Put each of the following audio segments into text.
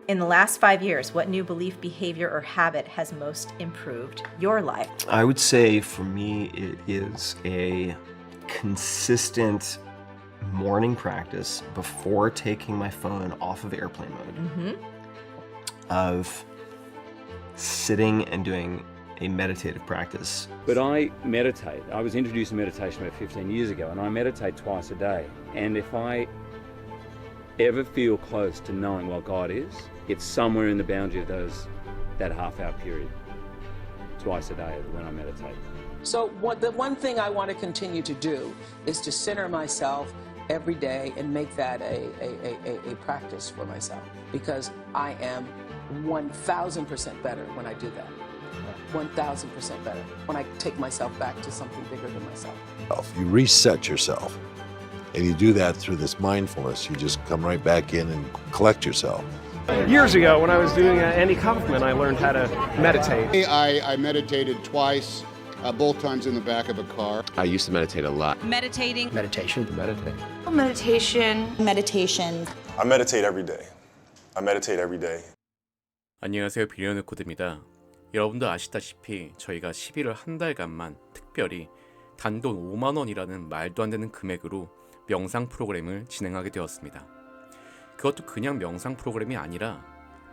In the last 5 years, what new belief, behavior, or habit has most improved your life? I would say for me it is a consistent morning practice before taking my phone off of airplane mode of sitting and doing a meditative practice. But I meditate. I was introduced to meditation about 15 years ago, and I meditate twice a day. And if I ever feel close to knowing what God is, it's somewhere in the boundary of that half-hour period, twice a day when I meditate. So the one thing I want to continue to do is to center myself every day and make that a practice for myself, because I am 1,000% better when I do that. 1,000% better when I take myself back to something bigger than myself. You reset yourself, and you do that through this mindfulness. You just come right back in and collect yourself. Years ago, when I was doing Andy Kaufman, I learned how to meditate. I meditated twice, both times in the back of a car. I used to meditate a lot. Meditating. Meditation. Meditation. Meditation. I meditate every day. I meditate every day. 안녕하세요, 빌리어네어 코드입니다. 여러분도 아시다시피 저희가 11월 한 달간만 특별히 단돈 5만 원이라는 말도 안 되는 금액으로 명상 프로그램을 진행하게 되었습니다. 그것도 그냥 명상 프로그램이 아니라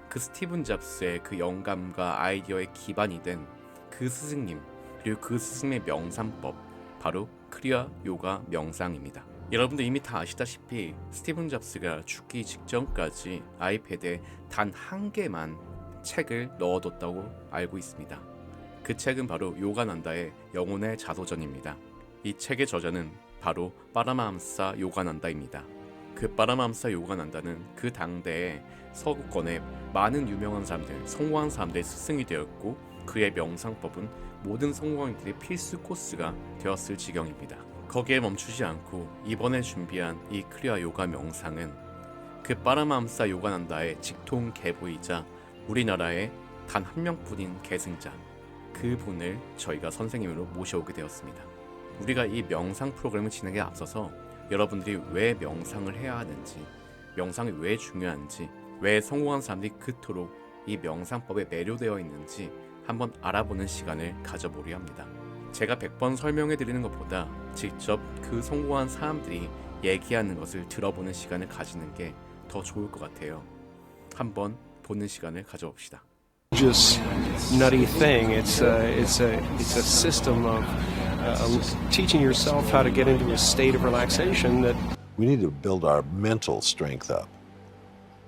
그 스티븐 잡스의 그 영감과 아이디어의 기반이 된 그 스승님, 그리고 그 스승의 명상법, 바로 크리아 요가 명상입니다. 여러분도 이미 다 아시다시피 스티븐 잡스가 죽기 직전까지 아이패드에 단 한 개만 책을 넣어뒀다고 알고 있습니다. 그 책은 바로 요가난다의 영혼의 자서전입니다. 이 책의 저자는 바로 파라마함사 요가난다입니다. 그 파라마함사 요가난다는 그 당대의 서구권의 많은 유명한 사람들, 성공한 사람들의 스승이 되었고, 그의 명상법은 모든 성공인들의 필수 코스가 되었을 지경입니다. 거기에 멈추지 않고 이번에 준비한 이 크리아 요가 명상은 그 파라마함사 요가난다의 직통 계보이자 우리나라의 단 한 명뿐인 계승자, 그분을 저희가 선생님으로 모셔오게 되었습니다. 우리가 이 명상 프로그램을 진행에 앞서서 여러분들이 왜 명상을 해야 하는지, 명상이 왜 중요한지, 왜 성공한 사람들이 그토록 이 명상법에 매료되어 있는지 한번 알아보는 시간을 가져보려 합니다. 제가 100번 설명해 드리는 것보다 직접 그 성공한 사람들이 얘기하는 것을 들어보는 시간을 가지는 게 더 좋을 것 같아요. 한번 보는 시간을 가져봅시다. Just nutty thing. It's a system of teaching yourself how to get into a state of relaxation that We need to build our mental strength up.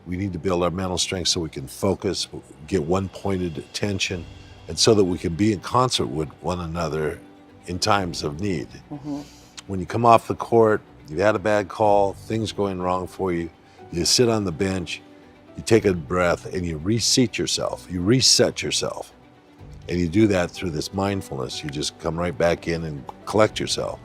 We need to build our mental strength so we can focus, get one-pointed attention, and so that we can be in concert with one another in times of need. When you come off the court, you've had a bad call, things going wrong for you, you sit on the bench, you take a breath, and you reset yourself. You reset yourself. And you do that through this mindfulness. You just come right back in and collect yourself.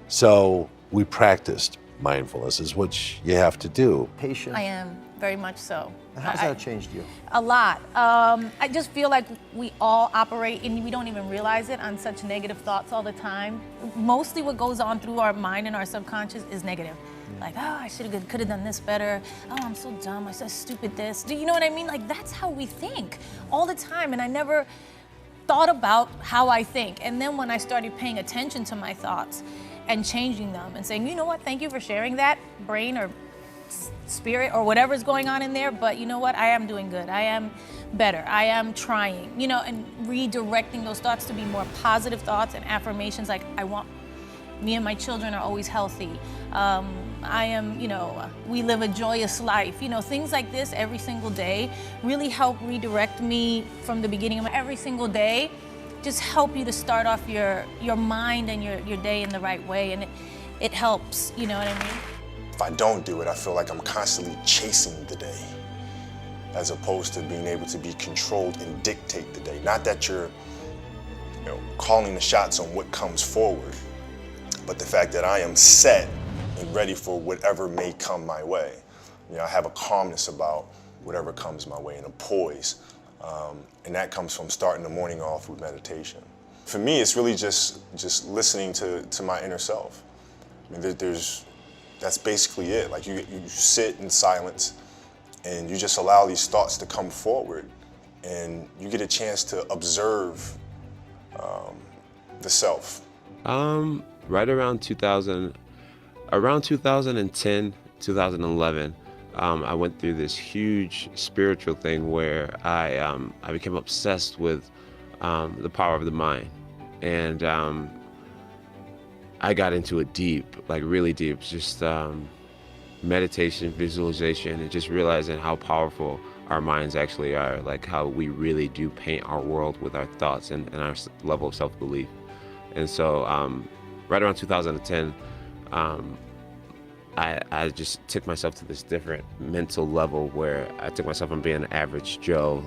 So we practiced mindfulness, is what you have to do. I am, very much so. How's that changed you? A lot. I just feel like we all operate, and we don't even realize it, on such negative thoughts all the time. Mostly what goes on through our mind and our subconscious is negative. Like, oh, I could have done this better. Oh, I'm so dumb. I said stupid this. Do you know what I mean? Like, that's how we think all the time. And I never thought about how I think. And then when I started paying attention to my thoughts and changing them and saying, you know what, thank you for sharing that, brain or spirit or whatever's going on in there, but you know what, I am doing good. I am better. I am trying, you know, and redirecting those thoughts to be more positive thoughts and affirmations like, me and my children are always healthy. I am, you know, we live a joyous life. You know, things like this every single day really help redirect me from the beginning of every single day. Just help you to start off your mind and your day in the right way, and it helps. You know what I mean? If I don't do it, I feel like I'm constantly chasing the day, as opposed to being able to be controlled and dictate the day. Not that you're, you know, calling the shots on what comes forward, but the fact that I am set and ready for whatever may come my way. You know, I have a calmness about whatever comes my way and a poise. And that comes from starting the morning off with meditation. For me, it's really just listening to my inner self. I mean, that's basically it. Like you sit in silence and you just allow these thoughts to come forward, and you get a chance to observe the self. Right around 2010, 2011, I went through this huge spiritual thing where I became obsessed with the power of the mind, and I got into it deep, like really deep, just meditation, visualization, and just realizing how powerful our minds actually are, like how we really do paint our world with our thoughts and our level of self-belief. And so right around 2010, I just took myself to this different mental level where I took myself from being an average Joe.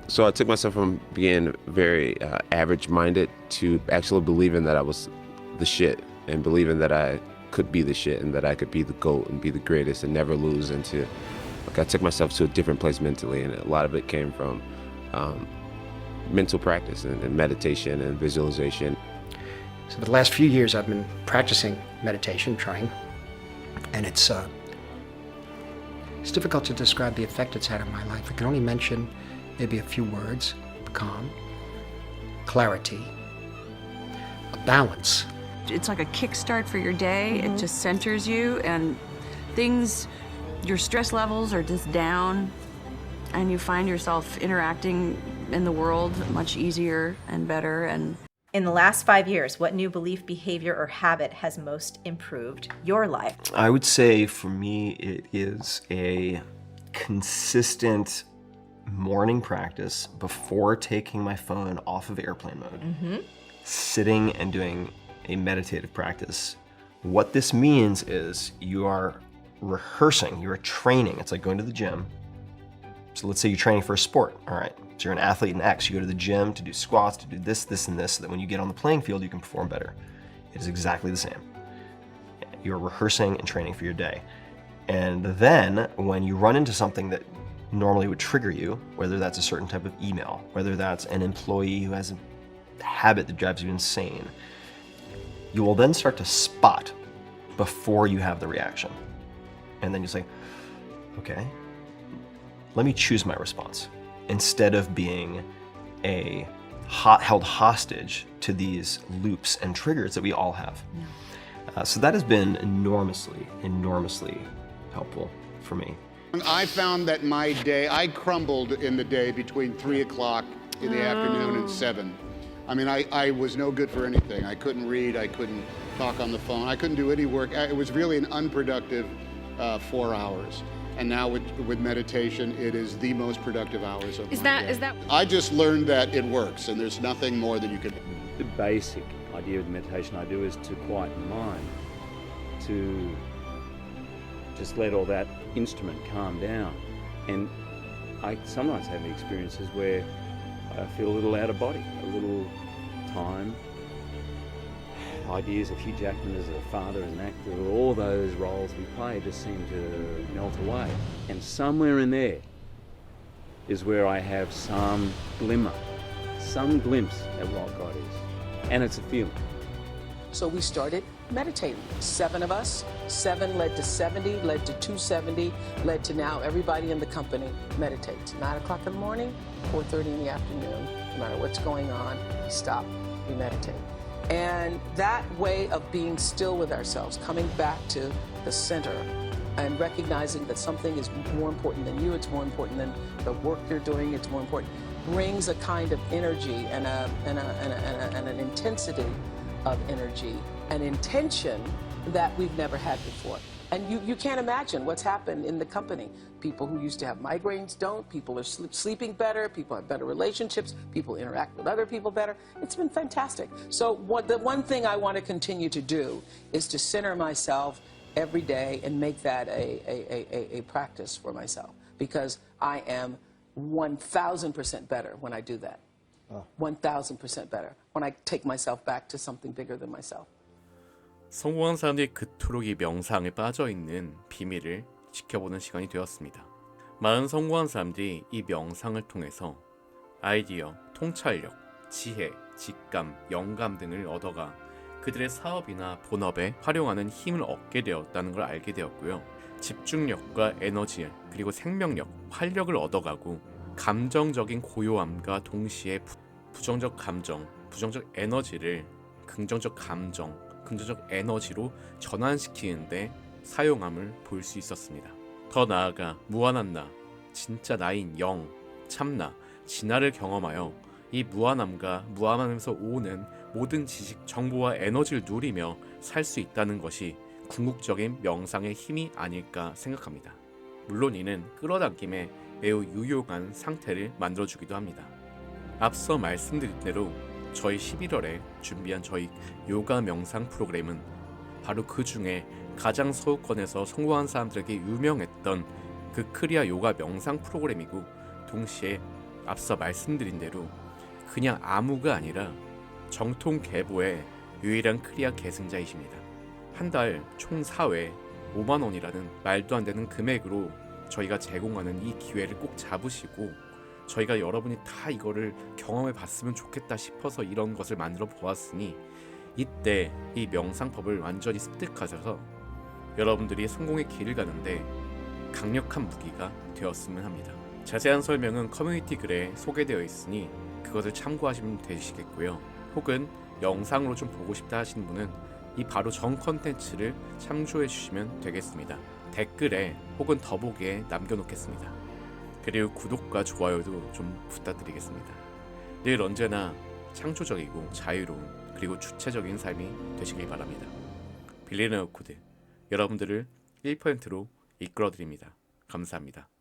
So I took myself from being very average-minded to actually believing that I was the shit, and believing that I could be the shit and that I could be the GOAT and be the greatest and never lose. Into, like, I took myself to a different place mentally, and a lot of it came from mental practice and meditation and visualization. So for the last few years I've been practicing meditation, trying, and it's difficult to describe the effect it's had on my life. I can only mention maybe a few words: calm, clarity, a balance. It's like a kickstart for your day. It just centers you, and things, your stress levels are just down, and you find yourself interacting in the world much easier and better. And in the last 5 years, what new belief, behavior, or habit has most improved your life? I would say for me, it is a consistent morning practice before taking my phone off of airplane mode, sitting and doing a meditative practice. What this means is you are rehearsing, you are training. It's like going to the gym. So let's say you're training for a sport, all right? So you're an athlete in X, you go to the gym to do squats, to do this, this, and this, so that when you get on the playing field, you can perform better. It is exactly the same. You're rehearsing and training for your day. And then when you run into something that normally would trigger you, whether that's a certain type of email, whether that's an employee who has a habit that drives you insane, you will then start to spot before you have the reaction. And then you say, okay, let me choose my response, instead of being held hostage to these loops and triggers that we all have. So that has been enormously helpful for me. I found that my day, I crumbled in the day between 3 o'clock in the afternoon and 7. I mean, I was no good for anything. I couldn't read, I couldn't talk on the phone, I couldn't do any work. It was really an unproductive 4 hours. And now with meditation, it is the most productive hours of my day. is that? I just learned that it works, and there's nothing more that you can do. The basic idea of the meditation I do is to quiet the mind, to just let all that instrument calm down. And I sometimes have experiences where I feel a little out of body, a little time. Ideas of Hugh Jackman as a father, as an actor, all those roles we play just seem to melt away. And somewhere in there is where I have some glimmer, some glimpse at what God is. And it's a feeling. So we started meditating. 7 of us, 7 led to 70, led to 270, led to now everybody in the company meditates. 9 o'clock in the morning, 4:30 in the afternoon, no matter what's going on, we stop, we meditate. And that way of being still with ourselves, coming back to the center and recognizing that something is more important than you, it's more important than the work you're doing, it's more important, brings a kind of energy and an intensity of energy, an intention that we've never had before. And you can't imagine what's happened in the company. People who used to have migraines don't, people are sleeping better, people have better relationships, people interact with other people better. It's been fantastic. So the one thing I want to continue to do is to center myself every day and make that a practice for myself, because I am 1,000% better when I do that. 1,000% better when I take myself back to something bigger than myself. 성공한 사람들이 그토록 이 명상에 빠져있는 비밀을 지켜보는 시간이 되었습니다. 많은 성공한 사람들이 이 명상을 통해서 아이디어, 통찰력, 지혜, 직감, 영감 등을 얻어가 그들의 사업이나 본업에 활용하는 힘을 얻게 되었다는 걸 알게 되었고요. 집중력과 에너지, 그리고 생명력, 활력을 얻어가고 감정적인 고요함과 동시에 부정적 감정, 부정적 에너지를 긍정적 감정, 긍정적 에너지로 전환시키는데 사용함을 볼 수 있었습니다. 더 나아가 무한한 나, 진짜 나인 영, 참나, 진화를 경험하여 이 무한함과 무한함에서 오는 모든 지식, 정보와 에너지를 누리며 살 수 있다는 것이 궁극적인 명상의 힘이 아닐까 생각합니다. 물론 이는 끌어당김의 매우 유용한 상태를 만들어주기도 합니다. 앞서 말씀드린 대로 저희 11월에 준비한 저희 요가 명상 프로그램은 바로 그 중에 가장 서구권에서 성공한 사람들에게 유명했던 그 크리아 요가 명상 프로그램이고, 동시에 앞서 말씀드린 대로 그냥 아무가 아니라 정통 계보의 유일한 크리아 계승자이십니다. 한 달 총 4회 5만 원이라는 말도 안 되는 금액으로 저희가 제공하는 이 기회를 꼭 잡으시고, 저희가 여러분이 다 이거를 경험해 봤으면 좋겠다 싶어서 이런 것을 만들어 보았으니 이때 이 명상법을 완전히 습득하셔서 여러분들이 성공의 길을 가는데 강력한 무기가 되었으면 합니다. 자세한 설명은 커뮤니티 글에 소개되어 있으니 그것을 참고하시면 되시겠고요. 혹은 영상으로 좀 보고 싶다 하시는 분은 이 바로 전 컨텐츠를 참조해 주시면 되겠습니다. 댓글에 혹은 더보기에 남겨놓겠습니다. 그리고 구독과 좋아요도 좀 부탁드리겠습니다. 늘 언제나 창조적이고 자유로운 그리고 주체적인 삶이 되시길 바랍니다. 빌리어네어 코드, 여러분들을 1%로 이끌어드립니다. 감사합니다.